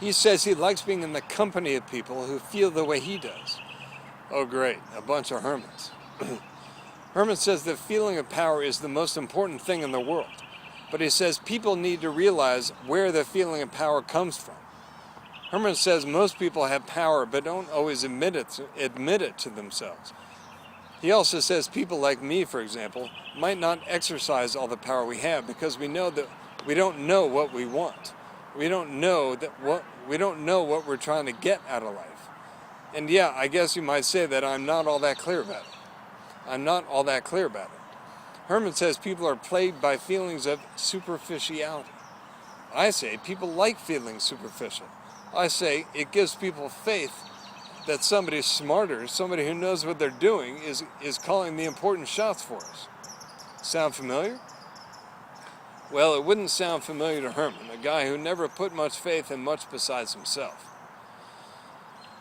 He says he likes being in the company of people who feel the way he does. Oh great, a bunch of hermits. Herman says the feeling of power is the most important thing in the world. But he says people need to realize where the feeling of power comes from. Herman says most people have power but don't always admit it to themselves. He also says people like me, for example, might not exercise all the power we have because we know that we don't know what we want. We don't know what we're trying to get out of life. And yeah, I guess you might say that I'm not all that clear about it. Herman says people are plagued by feelings of superficiality. I say people like feeling superficial. I say it gives people faith that somebody smarter, somebody who knows what they're doing, is calling the important shots for us. Sound familiar? Well, it wouldn't sound familiar to Herman, a guy who never put much faith in much besides himself.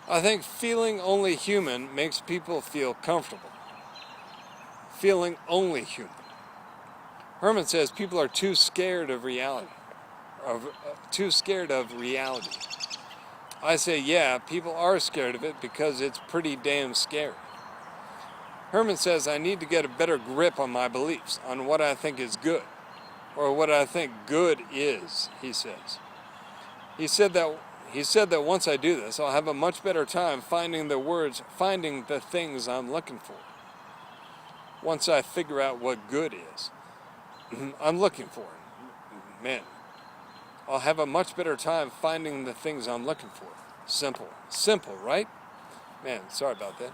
I think feeling only human makes people feel comfortable. Feeling only human. Herman says people are too scared of reality. I say, yeah, people are scared of it because it's pretty damn scary. Herman says I need to get a better grip on my beliefs, on what I think is good, or what I think good is, he says. He said that once I do this, I'll have a much better time finding the things I'm looking for. Once I figure out what good is, I'm looking for it. Man, I'll have a much better time finding the things I'm looking for. Simple, right? Man, sorry about that.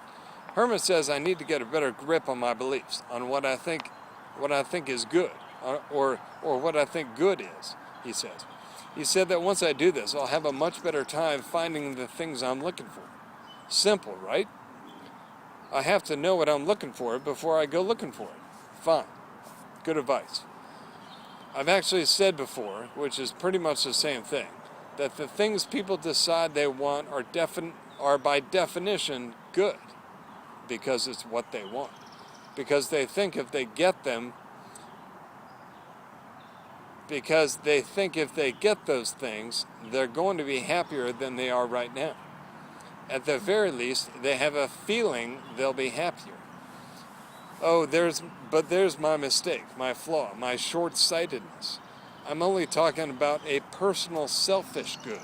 Herman says I need to get a better grip on my beliefs, on what I think is good, or what I think good is, he says. He said that once I do this, I'll have a much better time finding the things I'm looking for. Simple, right? I have to know what I'm looking for before I go looking for it. Fine. Good advice. I've actually said before, which is pretty much the same thing, that the things people decide they want are by definition good, because it's what they want. Because they think if they get those things, they're going to be happier than they are right now. At the very least, they have a feeling they'll be happier. Oh, there's my mistake, my flaw, my short-sightedness. I'm only talking about a personal selfish good.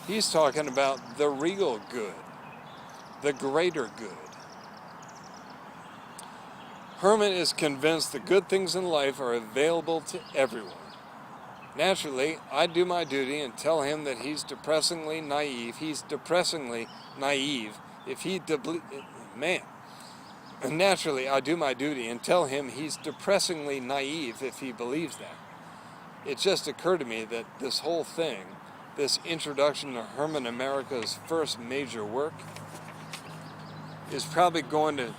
He's talking about the real good, the greater good. Herman is convinced the good things in life are available to everyone. Naturally, I do my duty and tell him that he's depressingly naive. Naturally, I do my duty and tell him he's depressingly naive if he believes that. It just occurred to me that this whole thing, this introduction to Herman America's first major work, is probably going to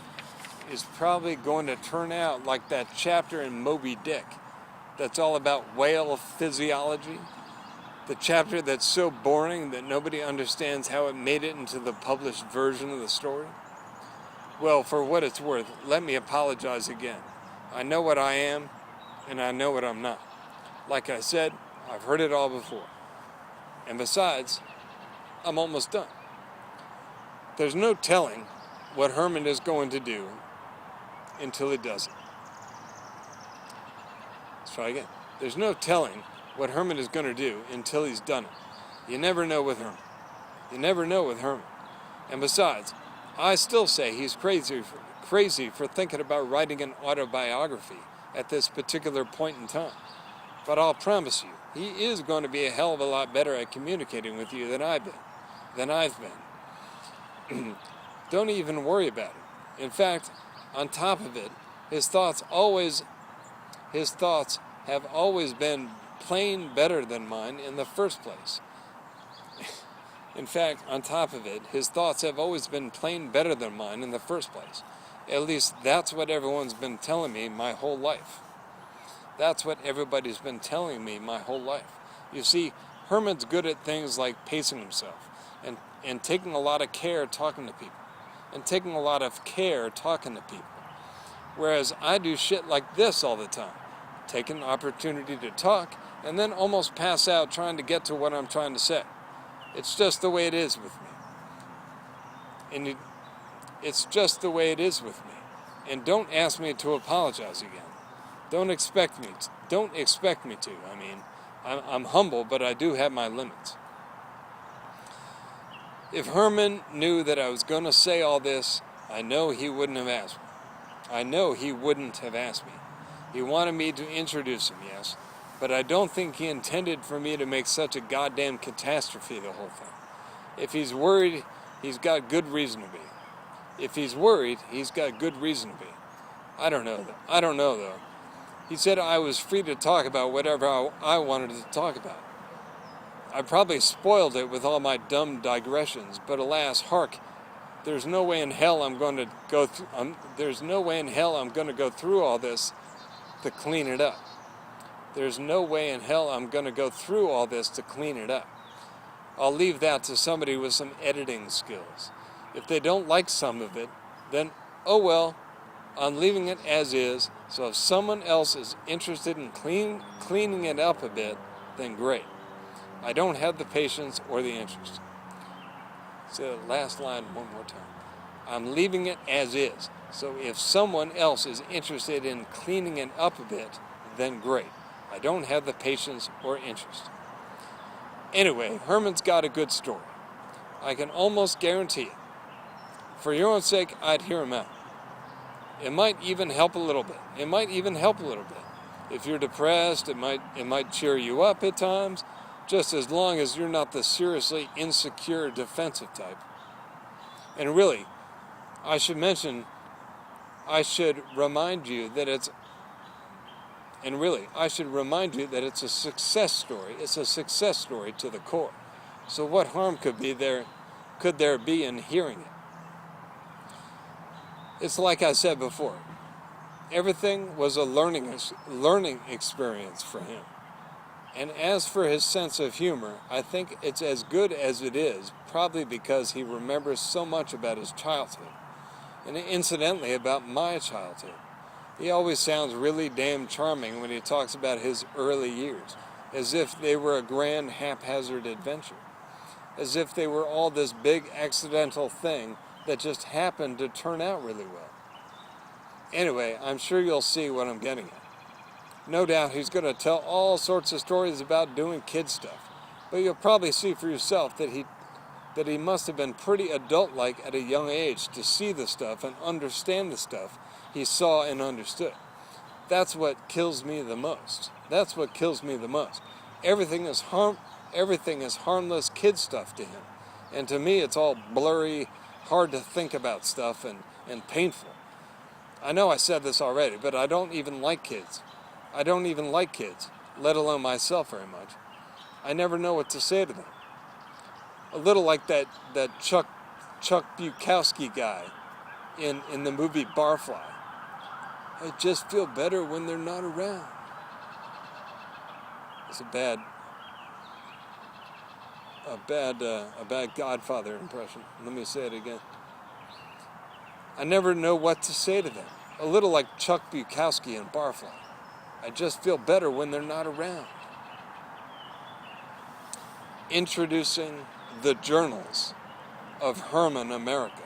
turn out like that chapter in Moby Dick that's all about whale physiology. The chapter that's so boring that nobody understands how it made it into the published version of the story. Well, for what it's worth, let me apologize again. I know what I am, and I know what I'm not. Like I said, I've heard it all before. And besides, I'm almost done. There's no telling what Herman is going to do until he does it. Let's try again. There's no telling what Herman is going to do until he's done it. You never know with Herman. And besides, I still say he's crazy for thinking about writing an autobiography at this particular point in time. But I'll promise you, he is going to be a hell of a lot better at communicating with you than I've been. Don't even worry about it. In fact, on top of it, his thoughts have always been plain better than mine in the first place. In fact, on top of it, his thoughts have always been plain better than mine in the first place. At least that's what everyone's been telling me my whole life. That's what everybody's been telling me my whole life. You see, Herman's good at things like pacing himself and taking a lot of care talking to people. Whereas I do shit like this all the time. Take an opportunity to talk and then almost pass out trying to get to what I'm trying to say. It's just the way it is with me. And it's just the way it is with me. And don't ask me to apologize again. Don't expect me to. I mean, I'm humble, but I do have my limits. If Herman knew that I was going to say all this, I know he wouldn't have asked me. I know he wouldn't have asked me. He wanted me to introduce him, yes, but I don't think he intended for me to make such a goddamn catastrophe the whole thing. If he's worried, he's got good reason to be. If he's worried, he's got good reason to be. I don't know, though. He said I was free to talk about whatever I wanted to talk about. I probably spoiled it with all my dumb digressions, but alas, hark, there's no way in hell I'm going to go through all this to clean it up. There's no way in hell I'm going to go through all this to clean it up. I'll leave that to somebody with some editing skills. If they don't like some of it, then oh well, I'm leaving it as is, so if someone else is interested in cleaning it up a bit, then great. I don't have the patience or the interest. Say the last line one more time. I'm leaving it as is, so if someone else is interested in cleaning it up a bit, then great. I don't have the patience or interest. Anyway, Herman's got a good story. I can almost guarantee it. For your own sake, I'd hear him out. It might even help a little bit. If you're depressed, it might cheer you up at times, just as long as you're not the seriously insecure defensive type. And really, I should remind you that it's a success story. It's a success story to the core. So what harm could there be in hearing it? It's like I said before. Everything was a learning experience for him. And as for his sense of humor, I think it's as good as it is, probably because he remembers so much about his childhood. And incidentally, about my childhood. He always sounds really damn charming when he talks about his early years, as if they were a grand haphazard adventure, as if they were all this big accidental thing that just happened to turn out really well. Anyway, I'm sure you'll see what I'm getting at. No doubt he's going to tell all sorts of stories about doing kid stuff, but you'll probably see for yourself that he must have been pretty adult-like at a young age to see the stuff and understand the stuff he saw and understood. That's what kills me the most. Everything is harmless kid stuff to him. And to me, it's all blurry, hard to think about stuff and painful. I know I said this already, but I don't even like kids. Let alone myself very much. I never know what to say to them. A little like that Chuck Bukowski guy in the movie Barfly. I just feel better when they're not around. It's a bad Godfather impression. Let me say it again. I never know what to say to them. A little like Chuck Bukowski in Barfly. I just feel better when they're not around. Introducing the Journals of Herman America.